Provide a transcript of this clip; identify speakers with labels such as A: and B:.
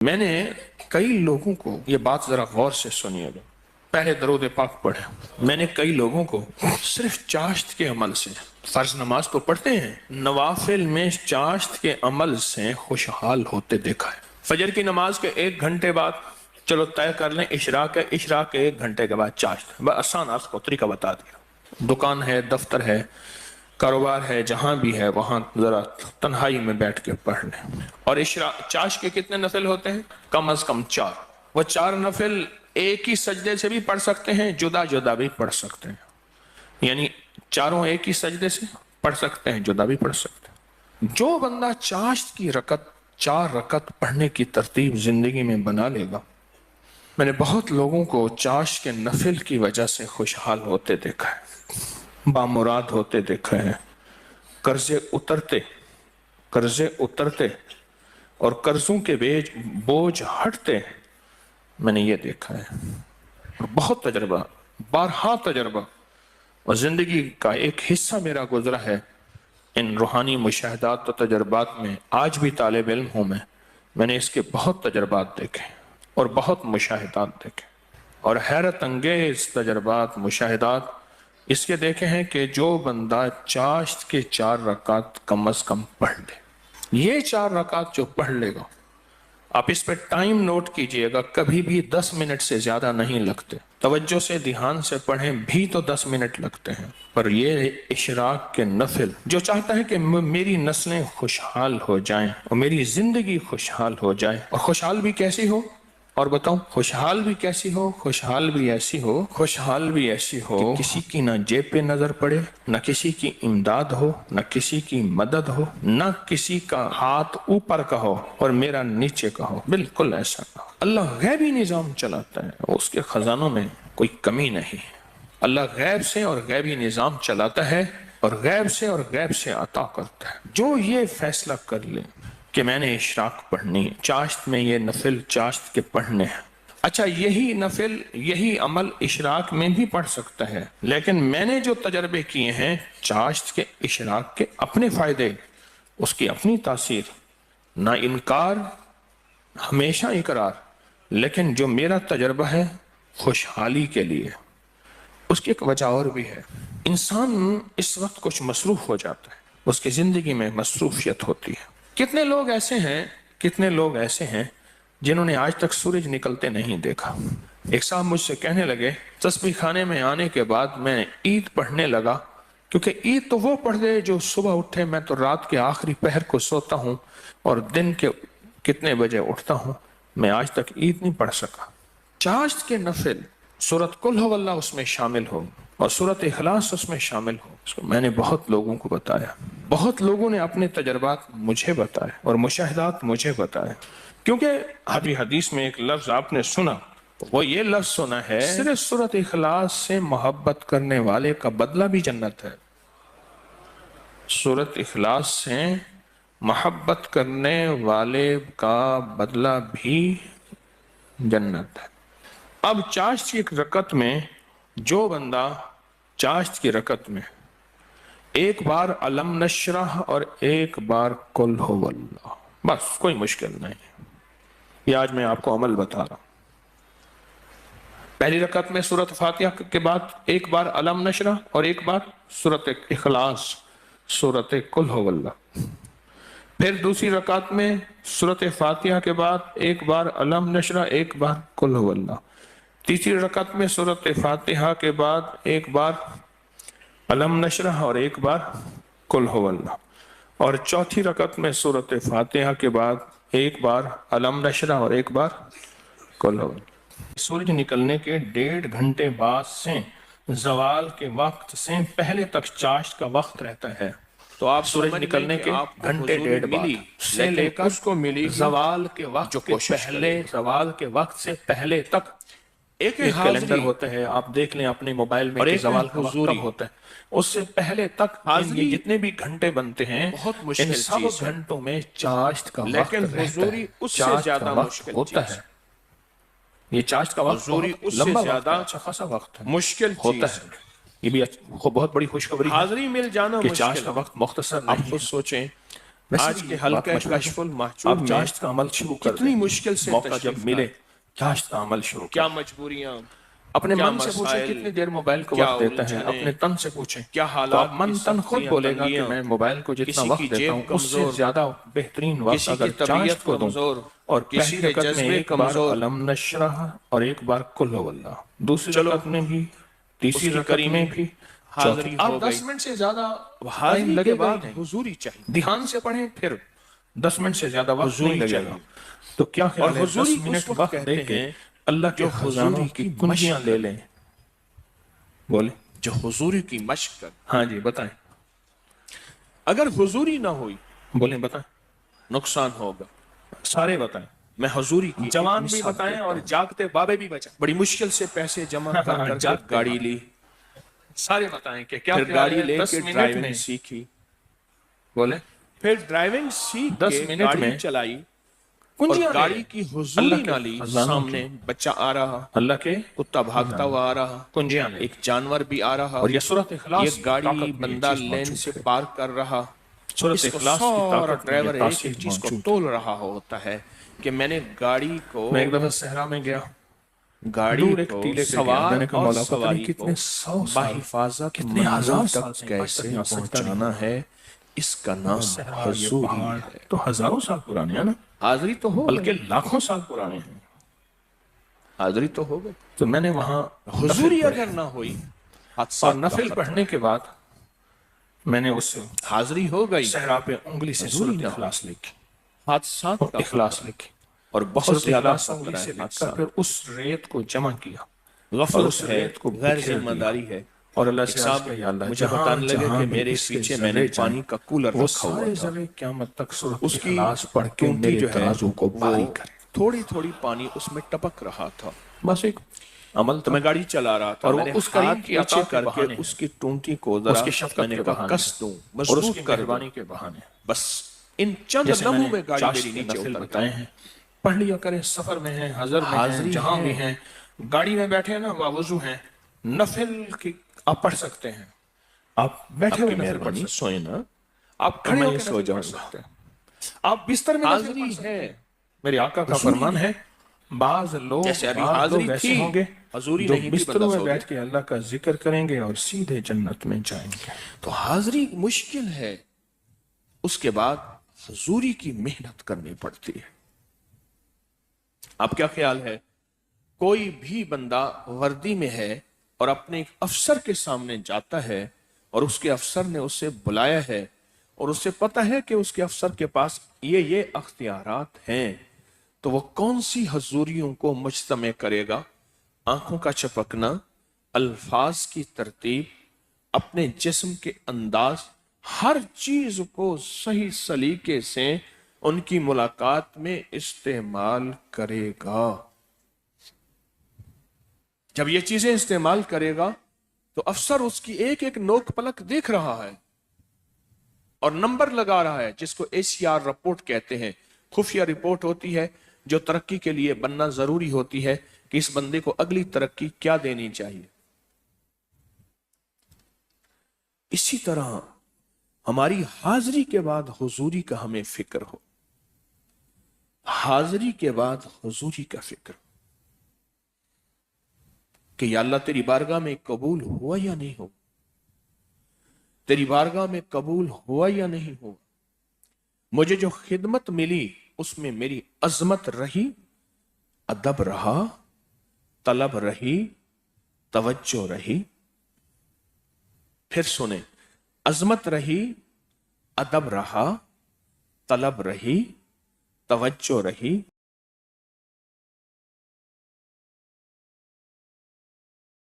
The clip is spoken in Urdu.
A: میں نے کئی لوگوں کو، یہ بات ذرا غور سے سنیے گا، پہلے درود پاک پڑھیں، میں نے کئی لوگوں کو صرف چاشت کے عمل سے، فرض نماز تو پڑھتے ہیں، نوافل میں چاشت کے عمل سے خوشحال ہوتے دیکھا ہے۔ فجر کی نماز کے 1 گھنٹے بعد چلو طے کر لیں اشراق ہے، اشراق کے 1 گھنٹے کے بعد چاشت، بس آسان آپ کو طریقہ بتا دیا۔ دکان ہے، دفتر ہے، کاروبار ہے، جہاں بھی ہے وہاں ذرا تنہائی میں بیٹھ کے پڑھ لیں۔ اور چاشت کے کتنے نفل ہوتے ہیں؟ کم از کم 4۔ وہ 4 نفل ایک ہی سجدے سے بھی پڑھ سکتے ہیں، جدا جدا بھی پڑھ سکتے ہیں، یعنی چاروں ایک ہی سجدے سے پڑھ سکتے ہیں، جدا بھی پڑھ سکتے ہیں۔ جو بندہ چاشت کی 4 رکعت پڑھنے کی ترتیب زندگی میں بنا لے گا، میں نے بہت لوگوں کو چاشت کے نفل کی وجہ سے خوشحال ہوتے دیکھا ہے، بامراد ہوتے دیکھا ہے، قرضے اترتے اور قرضوں کے بوجھ ہٹتے، میں نے یہ دیکھا ہے۔ اور بہت تجربہ، بارہا تجربہ، اور زندگی کا ایک حصہ میرا گزرا ہے ان روحانی مشاہدات و تجربات میں۔ آج بھی طالب علم ہوں میں نے اس کے بہت تجربات دیکھے اور بہت مشاہدات دیکھے، اور حیرت انگیز تجربات، مشاہدات اس کے دیکھے ہیں کہ جو بندہ چاشت کے 4 رکعت کم از کم پڑھ لے، یہ 4 رکعت جو پڑھ لے گا، آپ اس پہ ٹائم نوٹ کیجئے گا، کبھی بھی 10 منٹ سے زیادہ نہیں لگتے، توجہ سے دھیان سے پڑھیں بھی تو 10 منٹ لگتے ہیں۔ پر یہ اشراق کے نفل جو چاہتا ہے کہ میری نسلیں خوشحال ہو جائیں اور میری زندگی خوشحال ہو جائے، اور خوشحال بھی کیسی ہو، اور بتاؤں خوشحال بھی کیسی ہو، خوشحال بھی ایسی ہو کہ کسی کی نہ جیب پہ نظر پڑے، نہ کسی کی امداد ہو، نہ کسی کی مدد ہو، نہ کسی کا ہاتھ اوپر کا ہو اور میرا نیچے کا ہو، بالکل ایسا نہ ہو۔ اللہ غیبی نظام چلاتا ہے، اس کے خزانوں میں کوئی کمی نہیں ہے۔ اللہ غیب سے اور غیبی نظام چلاتا ہے، اور غیب سے عطا کرتا ہے۔ جو یہ فیصلہ کر لے کہ میں نے اشراق پڑھنی ہے، چاشت میں یہ نفل چاشت کے پڑھنے ہیں، اچھا یہی نفل، یہی عمل اشراق میں بھی پڑھ سکتا ہے، لیکن میں نے جو تجربے کیے ہیں چاشت کے، اشراق کے، اپنے فائدے، اس کی اپنی تاثیر، نہ انکار، ہمیشہ اقرار، لیکن جو میرا تجربہ ہے خوشحالی کے لیے، اس کی ایک وجہ اور بھی ہے۔ انسان اس وقت کچھ مصروف ہو جاتا ہے، اس کی زندگی میں مصروفیت ہوتی ہے۔ کتنے لوگ ایسے ہیں جنہوں نے آج تک سورج نکلتے نہیں دیکھا۔ ایک صاحب مجھ سے کہنے لگے تسبیح خانے میں آنے کے بعد میں عید پڑھنے لگا، کیونکہ عید تو وہ پڑھ گئے جو صبح اٹھے، میں تو رات کے آخری پہر کو سوتا ہوں اور دن کے کتنے بجے اٹھتا ہوں، میں آج تک عید نہیں پڑھ سکا۔ چاشت کے نفل، سورۃ قل ھو اللہ اس میں شامل ہو اور سورۃ اخلاص اس میں شامل ہو، اس کو میں نے بہت لوگوں کو بتایا، بہت لوگوں نے اپنے تجربات مجھے بتائے اور مشاہدات مجھے بتائے، کیونکہ حدیث میں ایک لفظ آپ نے سنا، وہ یہ لفظ سنا ہے صرف سورۃ اخلاص سے محبت کرنے والے کا بدلہ بھی جنت ہے۔ سورۃ اخلاص سے محبت کرنے والے کا بدلہ بھی جنت ہے۔ اب چاشت کی ایک رکعت میں جو بندہ چاشت کی رکعت میں ایک بار علم نشرح اور ایک بار قل ھو اللہ، بس کوئی مشکل نہیں، یہ آج میں آپ کو عمل بتا رہا ہوں۔ پہلی رکعت میں سورۃ فاتحہ کے بعد ایک بار علم نشرح اور ایک بار سورۃ اخلاص، سورۃ قل ھو اللہ۔ پھر دوسری رکعت میں سورۃ فاتحہ کے بعد ایک بار علم نشرح، ایک بار قل ھو اللہ۔ تیسری رکعت میں سورۃ فاتحہ کے بعد ایک بار علم نشرح اور ایک بار قل ھو اللہ، اور چوتھی رکعت میں سورۃ فاتحہ کے بعد ایک بار علم نشرح اور ایک بار قل ھو اللہ۔ سورج نکلنے کے 1.5 گھنٹے بعد سے زوال کے وقت سے پہلے تک چاشت کا وقت رہتا ہے، تو آپ سورج نکلنے کے گھنٹے 1.5 بعد سے لے کر زوال کے وقت سے پہلے تک ایک کیلنڈر ہوتا ہے، آپ دیکھ لیں اپنے موبائل میں کہ زوال کا وقت کب ہوتا ہے، اس سے پہلے تک یہ جتنے بھی گھنٹے بنتے ہیں ان سب گھنٹوں میں چاشت کا وقت رہتا ہے، چاشت کا وقت ہوتا ہے۔ یہ چاشت کا وقت لمبا وقت ہے، اچھا خاصا وقت ہے، مشکل ہوتا ہے۔ یہ بھی بہت بڑی خوشخبری ہے کہ چاشت کا وقت مختصر نہیں۔ آپ خود سوچیں
B: آج کے حلقہ کشف المحجوب میں
A: چاشت کا عمل شروع کر
B: کتنی مشکل سے
A: موقع
B: تشریف
A: جب ملے چاشت کا عمل شروع
B: کیا مجبوریاں،
A: اپنے
B: کیا
A: من سے پوچھیں
B: مسائل،
A: کتنی دیر موبائل کو
B: کیا
A: وقت دیتا ہے،
B: الجھنیں،
A: اپنے تن سے پوچھیں
B: کیا
A: تو
B: حالات
A: اب من
B: کی
A: تن خود
B: سختیاں،
A: بولے گا کہ
B: تنگیاں،
A: میں موبائل کو جتنا
B: کسی
A: وقت
B: کی
A: دیتا
B: جیب
A: ہوں اس سے
B: کمزور،
A: زیادہ بہترین وقت
B: کسی کی
A: اگر چاشت
B: طبیعت
A: کو دوں
B: کمزور،
A: اور
B: کسی
A: پہلی
B: کے
A: رکعت میں
B: جذبے
A: ایک بار
B: کمزور،
A: علم نشرح اور ایک بار قل هو اللہ، دوسری
B: چلو
A: رکعت میں بھی، تیسری
B: اس کی
A: رکعت میں
B: کریمی
A: بھی،
B: حاضری
A: چوتھی
B: ہو
A: اب
B: گئی۔
A: 10 منٹ سے زیادہ ٹائم
B: حاضری کے
A: لگے گا ہی
B: بعد
A: نہیں،
B: حضوری چاہیے،
A: دھیان سے پڑھیں پھر 10 منٹ سے زیادہ وقت نہیں
B: حضوری
A: لگے گا۔
B: چاہیے۔
A: تو کیا
B: اور
A: خیال ہے
B: حضوری
A: 10
B: اس
A: منٹ
B: وقت
A: وقت دے
B: کہتے
A: کے
B: ہیں
A: اللہ کے
B: جو
A: خزانوں
B: حضوری
A: کی
B: کی
A: کنجیاں
B: مشق
A: لے
B: کرے،
A: لیں؟ بولے
B: جو حضوری کی مشق کرے۔
A: ہاں جی بتائیں،
B: اگر حضوری نہ ہوئی
A: بولیں بتائیں،
B: نقصان ہوگا۔
A: سارے بتائیں،
B: میں حضوری کی ایک
A: جوان بھی
B: مثال
A: بتائیں
B: دیتا
A: اور
B: ہوں۔
A: جاگتے بابے بھی بتائیں،
B: بڑی مشکل سے پیسے جمع کر کر کے
A: جاگتے
B: گاڑی
A: بابے
B: لی،
A: سارے بتائیں کہ کیا
B: پھر
A: خیال
B: گاڑی
A: ہے
B: لے
A: 10
B: کے
A: منٹ
B: ڈرائیونگ
A: میں،
B: سیکھی،
A: بولے
B: پھر ڈرائیونگ سیکھ
A: 10
B: کے
A: منٹ
B: گاڑی
A: میں
B: چلائی اور
A: کنجیاں لے
B: گاڑی
A: لیں
B: کی حضوری
A: اللہ کے
B: نہ لی،
A: خزانوں کی،
B: سامنے بچہ آ رہا،
A: اللہ کے
B: کتا بھاگتا ہوا آ رہا،
A: کنجیاں لے
B: ایک جانور بھی آ رہا،
A: اور یہ سورۃ
B: یہ
A: اخلاص کی
B: گاڑی
A: طاقت میں یہ
B: بندہ
A: چیز
B: لین
A: موجود
B: سے
A: ہے،
B: پار کر رہا،
A: سورۃ
B: اس کو
A: اخلاص کی
B: سارا
A: طاقت میں
B: ڈرائیور
A: یہ
B: ایک ایک
A: تاثیر
B: چیز کو
A: موجود ہے۔
B: تول رہا ہوتا ہے کہ میں نے گاڑی کو
A: میں ایک دفعہ صحرا میں گیا،
B: گاڑی
A: دور ایک
B: کو
A: ٹیلے پہ گیا،
B: سوار
A: میں نے کہا
B: اور
A: مولا پتہ
B: سواری
A: نہیں
B: کو
A: کتنے 100 سال
B: بحفاظت
A: کتنے
B: منزل
A: ہزار سال
B: تک
A: سے
B: کیسے
A: یہاں سجدہ نہیں
B: پہنچانا
A: ہوا۔
B: ہے، اس کا نام
A: صحرا یہ
B: حضوری
A: پہاڑ
B: ہے۔
A: تو ہزاروں سال پرانے ہیں نا،
B: حاضری تو ہو گئی،
A: بلکہ لاکھوں سال پرانے ہیں۔
B: حاضری تو ہو گئی۔
A: تو میں نے وہاں
B: حضوری
A: نفل پڑھے
B: اگر نہ ہوئی
A: اور
B: حادثات کا
A: نفل
B: خطرہ،
A: پڑھنے کے بعد میں نے اس
B: حاضری ہو گئی
A: صحرا پہ انگلی سے
B: حضوری
A: سورۃ
B: نہ
A: اخلاص لکھی
B: حادثات
A: اور
B: کا
A: اخلاص
B: خطرہ،
A: لکھی،
B: اور بہت
A: سورۃ
B: زیادہ
A: اخلاص انگلی
B: خطرہ
A: سے
B: ہے
A: لکھ کر
B: حادثات۔
A: پھر اس ریت کو جمع کیا اور اس
B: غفلت ہے،
A: ریت کو
B: غیر
A: بکھیر
B: ذمہ
A: دیا
B: داری ہے۔
A: اور اللہ
B: ایک
A: سے عرض
B: صاحب
A: کیا یا اللہ
B: مجھے
A: جہاں
B: بتانے لگے
A: جہاں
B: کہ
A: بھی
B: میرے
A: اس کے
B: پیچھے میں نے
A: ذرے
B: پانی
A: جائیں
B: کا کولر
A: وہ
B: رکھا ہوا
A: سارے
B: تھا،
A: ذرے قیامت تک سورۃ
B: اس کی
A: اخلاص پڑھ کے
B: ٹونٹی
A: میرے
B: جو ہے
A: ترازو کو
B: وہ
A: بھاری کرے۔
B: تھوڑی تھوڑی پانی اس میں ٹپک رہا تھا،
A: بس ایک عمل
B: تو
A: تھا
B: میں گاڑی چلا رہا تھا،
A: اور
B: میں
A: وہ
B: نے
A: اس کریم
B: ہاتھ
A: کی
B: پیچھے
A: عطا کے
B: کر کے
A: بہانے
B: اس کی ٹونٹی کو
A: اس
B: ذرا
A: کی
B: میں
A: شفقت
B: نے
A: کے
B: کہا
A: بہانے
B: کس دوں،
A: اور اس
B: مضبوط
A: کی
B: کر دوں،
A: مہربانی کے بہانے،
B: بس ان چند
A: جیسے میں
B: لمحوں
A: نے
B: میں گاڑی
A: چاشت
B: میری
A: کے
B: نیچے
A: نفل
B: اتر
A: بتائے
B: گئی۔
A: ہیں، پڑھ لیا کریں، سفر میں ہیں، حضر میں ہیں،
B: حاضری
A: جہاں
B: ہے،
A: بھی ہیں، گاڑی میں بیٹھے ہیں نا باوضو ہیں، نفل کی آپ پڑھ سکتے ہیں، آپ بیٹھے
B: آپ
A: ہوئے
B: کی
A: نفل پڑھ
B: مہربانی
A: سکتے
B: سوئے نا،
A: ہیں، آپ کھڑے
B: میں
A: ہو
B: یہ
A: کے
B: سو
A: نفل
B: جاؤں
A: پڑھ
B: گا۔
A: سکتے ہیں، آپ بستر میں نفل
B: حاضری
A: پڑھ سکتے
B: ہے،
A: ہیں۔ میرے آقا کا
B: حضوری
A: فرمان ہے بعض
B: جیسے ابھی
A: لوگ
B: حاضری
A: ایسے
B: تھی،
A: ہوں گے
B: حضوری
A: جو
B: نہیں تھی،
A: بستروں
B: بندہ
A: میں
B: سو گیا۔
A: بیٹھ کے اللہ کا ذکر کریں گے اور سیدھے جنت میں جائیں گے۔
B: تو حاضری مشکل ہے، اس کے بعد حضوری کی محنت کرنی پڑتی ہے۔ آپ کیا خیال ہے، کوئی بھی بندہ وردی میں ہے اور اپنے ایک افسر کے سامنے جاتا ہے اور اس کے افسر نے اسے بلایا ہے اور اسے پتہ ہے کہ اس کے افسر کے پاس یہ اختیارات ہیں، تو وہ کون سی حضوریوں کو مجتمع کرے گا؟ آنکھوں کا چپکنا، الفاظ کی ترتیب، اپنے جسم کے انداز، ہر چیز کو صحیح سلیقے سے ان کی ملاقات میں استعمال کرے گا۔ جب یہ چیزیں استعمال کرے گا تو افسر اس کی ایک ایک نوک پلک دیکھ رہا ہے اور نمبر لگا رہا ہے، جس کو ACR رپورٹ کہتے ہیں، خفیہ رپورٹ ہوتی ہے جو ترقی کے لیے بننا ضروری ہوتی ہے کہ اس بندے کو اگلی ترقی کیا دینی چاہیے۔ اسی طرح ہماری حاضری کے بعد حضوری کا ہمیں فکر ہو، حاضری کے بعد حضوری کا فکر کہ یا اللہ تیری بارگاہ میں قبول ہوا یا نہیں ہوا، تیری بارگاہ میں قبول ہوا یا نہیں ہوا، مجھے جو خدمت ملی اس میں میری عظمت رہی، ادب رہا، طلب رہی، توجہ رہی۔ پھر سنیں، عظمت رہی، ادب رہا، طلب رہی، توجہ رہی،